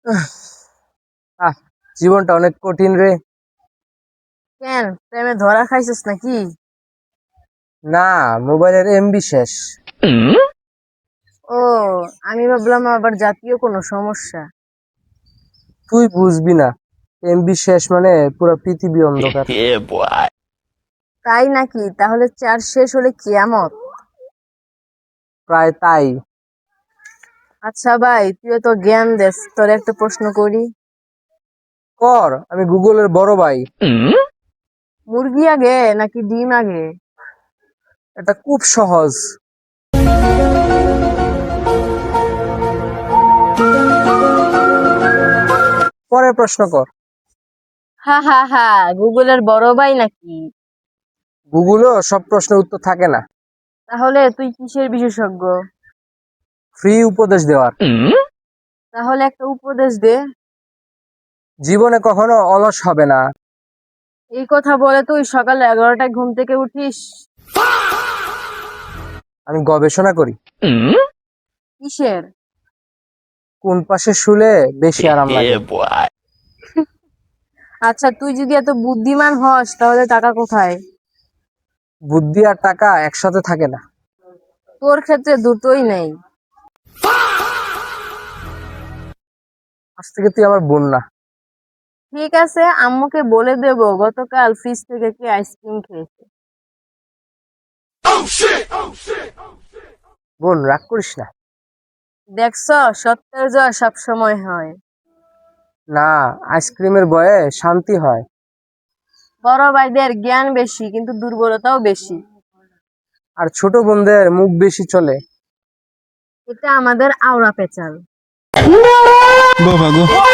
আহ জীবনটা অনেক কঠিন রে। কেন, প্রেমে ধরা খাইছিস নাকি? না, মোবাইলের এমবি শেষ। ও, আমি ভাবলাম আবার জাতীয় কোনো সমস্যা। তুই বুঝবি না, এমবি শেষ মানে পুরো পৃথিবী অন্ধকার। তাই নাকি? তাহলে চার্জ শেষ হলে কিয়ামত? প্রায় তাই। আচ্ছা ভাই, তুই তো জ্ঞান দেস, তোর একটা প্রশ্ন করি। কর, আমি গুগলের বড় ভাই। মুরগি আগে নাকি ডিম আগে? এটা খুব সহজ। পরের প্রশ্ন কর। হা হা হা, গুগলের বড় ভাই নাকি? গুগলও সব প্রশ্নের উত্তর থাকে না। তাহলে তুই কিসের বিশেষজ্ঞ? ফ্রি উপদেশ দেওয়ার। তাহলে একটা উপদেশ দে। জীবনে কখনো অলস হবে না। এই কথা বলে তুই সকাল 11টায় ঘুম থেকে উঠিস? আমি গবেষণা করি কিসের? কোন পাশে শুলে বেশি আরাম লাগে। আচ্ছা, তুই যদি এত বুদ্ধিমান হস তাহলে টাকা কোথায়? বুদ্ধি আর টাকা একসাথে থাকে না। তোর ক্ষেত্রে দুটোই নেই। আজ থেকে তুই আমার বোন না। ঠিক আছে, আম্মুকে বলে দেব গতকাল ফ্রিজ থেকে কে আইসক্রিম খেয়েছে। বোন, রাগ করিস না। দেখছ, সত্যের জয় সবসময় হয়। না, আইসক্রিমের ভয়ে শান্তি হয়। বড় ভাইদের জ্ঞান বেশি কিন্তু দুর্বলতাও বেশি। আর ছোট বোনদের মুখ বেশি চলে। এটা আমাদের আওড়া পেঁচাল। গো ভাগো।